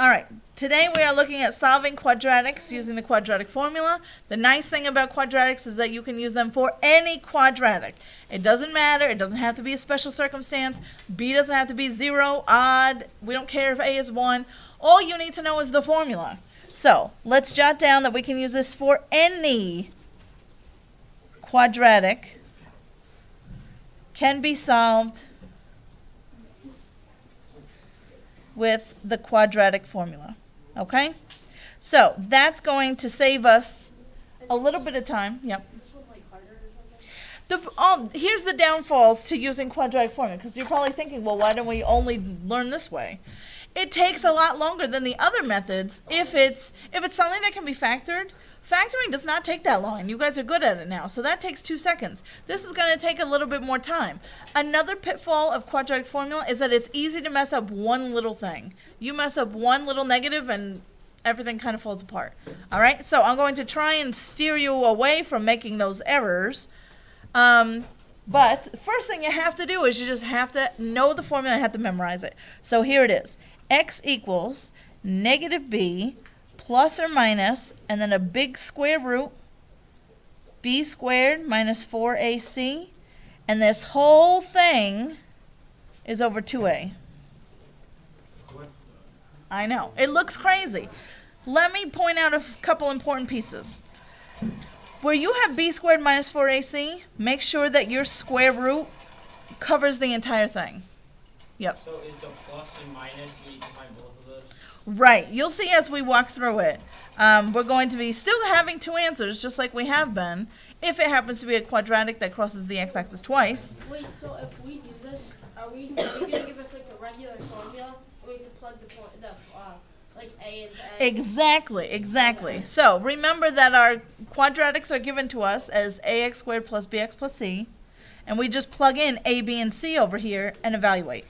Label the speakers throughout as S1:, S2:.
S1: All right, today we are looking at solving quadratics using the quadratic formula. The nice thing about quadratics is that you can use them for any quadratic. It doesn't matter, it doesn't have to be a special circumstance, b doesn't have to be 0, odd, we don't care if a is 1. All you need to know is the formula. So, let's jot down that we can use this for any quadratic can be solved with the quadratic formula, okay? So that's going to save us a little bit of time. Yep. Here's the downfalls to using quadratic formula, because you're probably thinking, well, why don't we only learn this way? It takes a lot longer than the other methods if it's something that can be factored. Factoring does not take that long. You guys are good at it now, so that takes 2 seconds. This is going to take a little bit more time. Another pitfall of quadratic formula is that it's easy to mess up one little thing. You mess up one little negative and everything kind of falls apart. All right, so I'm going to try and steer you away from making those errors. But first thing you have to do is you just have to know the formula and have to memorize it. So here it is. X equals negative b plus or minus, and then a big square root, b squared minus 4ac, and this whole thing is over 2a. I know, it looks crazy. Let me point out a couple important pieces. Where you have b squared minus 4ac, make sure that your square root covers the entire thing. Yep.
S2: So is the plus and minus, you need to find both of those?
S1: Right. You'll see as we walk through it. We're going to be still having 2 answers, just like we have been, if it happens to be a quadratic that crosses the x-axis twice.
S3: Wait, so if we do this, are you going to give us like a regular formula? Or we have to plug the like a into a?
S1: Exactly. So remember that our quadratics are given to us as ax squared plus bx plus c, and we just plug in a, b, and c over here and evaluate.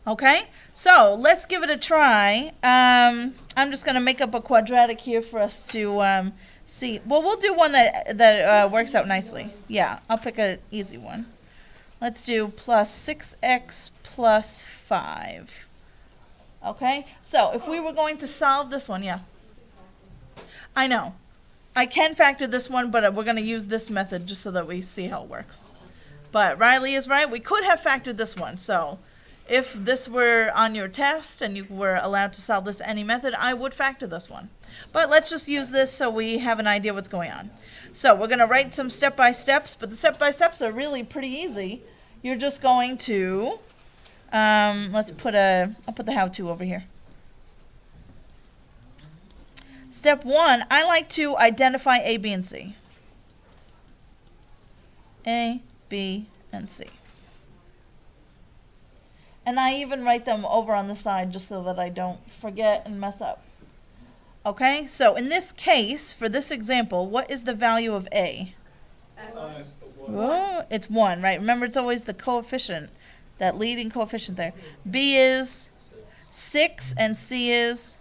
S1: Okay, so let's give it a try. I'm just going to make up a quadratic here for us to see. Well, we'll do one that works out nicely. Yeah, I'll pick an easy one. Let's do plus 6x plus 5. Okay, so if we were going to solve this one, yeah. I know. I can factor this one, but we're going to use this method just so that we see how it works. But Riley is right. We could have factored this one, so if this were on your test and you were allowed to solve this any method, I would factor this one. But let's just use this so we have an idea what's going on. So we're going to write some step-by-steps, but the step-by-steps are really pretty easy. You're just going to, I'll put the how-to over here. Step 1, I like to identify A, B, and C. A, B, and C. And I even write them over on the side just so that I don't forget and mess up. Okay, so in this case, for this example, what is the value of A? Oh, it's 1, right? Remember, it's always the coefficient, that leading coefficient there. B is 6 and C is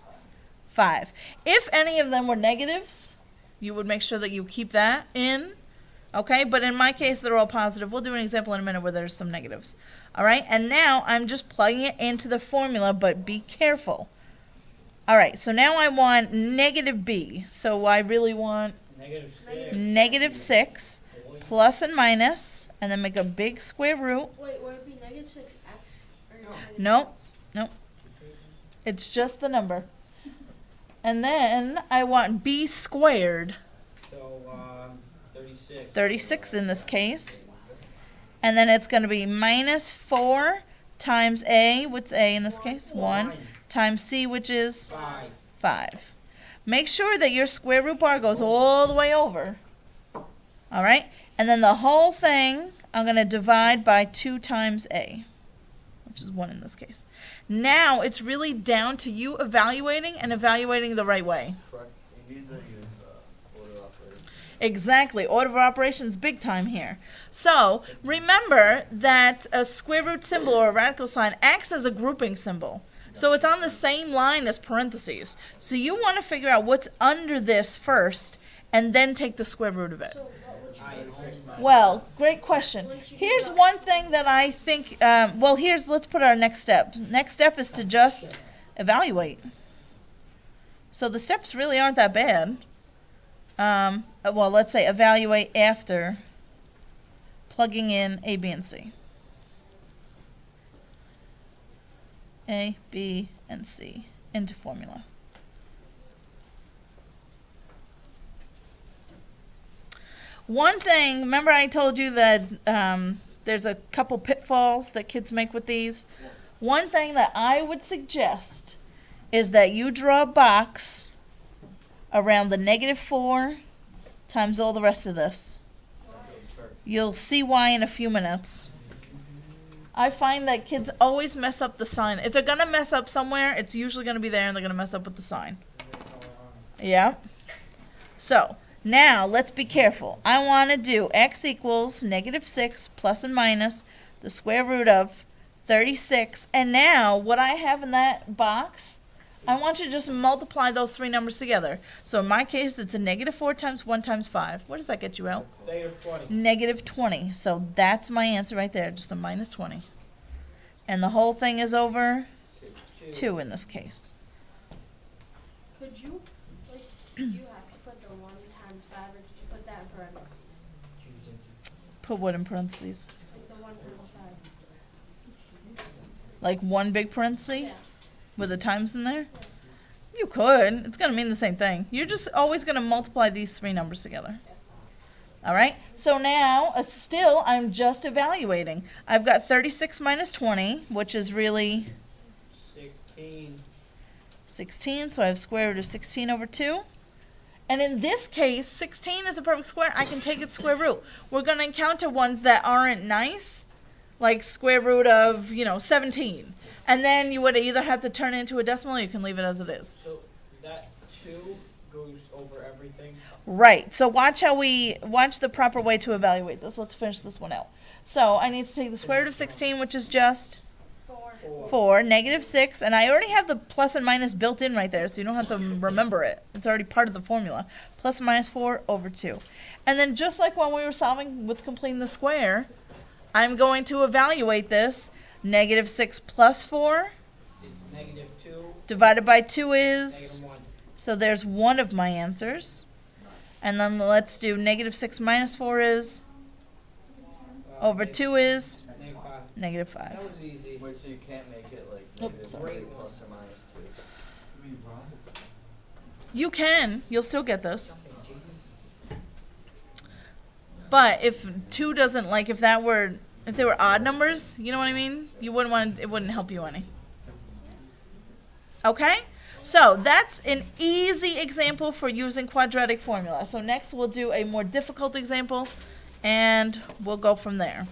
S1: 5. If any of them were negatives, you would make sure that you keep that in. Okay, but in my case, they're all positive. We'll do an example in a minute where there's some negatives. All right, and now I'm just plugging it into the formula, but be careful. All right, so now I want negative b. So I really want negative 6 plus and minus, and then make a big square root.
S3: Wait, would it be negative 6x?
S1: Nope. It's just the number. And then I want b squared.
S2: So 36.
S1: 36 in this case. And then it's going to be minus 4 times a. What's a in this case? 1. Times c, which is 5. Make sure that your square root bar goes all the way over. All right? And then the whole thing, I'm going to divide by 2 times a, which is 1 in this case. Now it's really down to you evaluating and evaluating the right way.
S4: Correct. You need to use order operations.
S1: Exactly. Order of operations, big time here. So remember that a square root symbol or a radical sign acts as a grouping symbol. So it's on the same line as parentheses. So you want to figure out what's under this first and then take the square root of it.
S3: So what would you do?
S1: Well, great question. Here's one thing that I think, let's put our next step. Next step is to just evaluate. So the steps really aren't that bad. Well, let's say evaluate after plugging in A, B, and C. A, B, and C into formula. One thing, remember I told you that there's a couple pitfalls that kids make with these? One thing that I would suggest is that you draw a box around the -4 times all the rest of this. You'll see why in a few minutes. I find that kids always mess up the sign. If they're going to mess up somewhere, it's usually going to be there and they're going to mess up with the sign. Yeah. So, now let's be careful. I want to do x equals -6 plus and minus the square root of 36. And now, what I have in that box, I want you to just multiply those three numbers together. So in my case, it's a -4 times 1 times 5. What does that get you out?
S2: -20.
S1: -20. So that's my answer right there, just a -20. And the whole thing is over 2 in this case.
S3: Could you, like, do you have to put the 1 times 5, or did you put that in parentheses?
S1: Put what in parentheses?
S3: Like the 1 times 5.
S1: Like one big parenthesis
S3: Yeah.
S1: with the times in there? You could. It's going to mean the same thing. You're just always going to multiply these three numbers together. All right? So now, still, I'm just evaluating. I've got 36 minus 20, which is really
S2: 16.
S1: 16, so I have square root of 16 over 2. And in this case, 16 is a perfect square. I can take its square root. We're going to encounter ones that aren't nice, like square root of, 17. And then you would either have to turn it into a decimal or you can leave it as it is.
S2: So that 2 goes over everything.
S1: Right. So watch the proper way to evaluate this. Let's finish this one out. So I need to take the square root of 16, which is just 4, -6, and I already have the plus and minus built in right there, so you don't have to remember it. It's already part of the formula. Plus and minus 4 over 2. And then just like when we were solving with completing the square, I'm going to evaluate this. -6 plus 4
S2: It's -2.
S1: divided by 2 is,
S2: -1.
S1: so there's one of my answers. And then let's do -6 minus 4 is, over 2 is,
S2: -5.
S1: -5.
S2: That was easy.
S4: Wait, so you can't make it like
S1: Oops, sorry.
S4: -3 plus or minus 2?
S1: You can. You'll still get this. But if 2 doesn't, like if they were odd numbers, you know what I mean? You wouldn't want, it wouldn't help you any. Okay? So that's an easy example for using quadratic formula. So next we'll do a more difficult example and we'll go from there.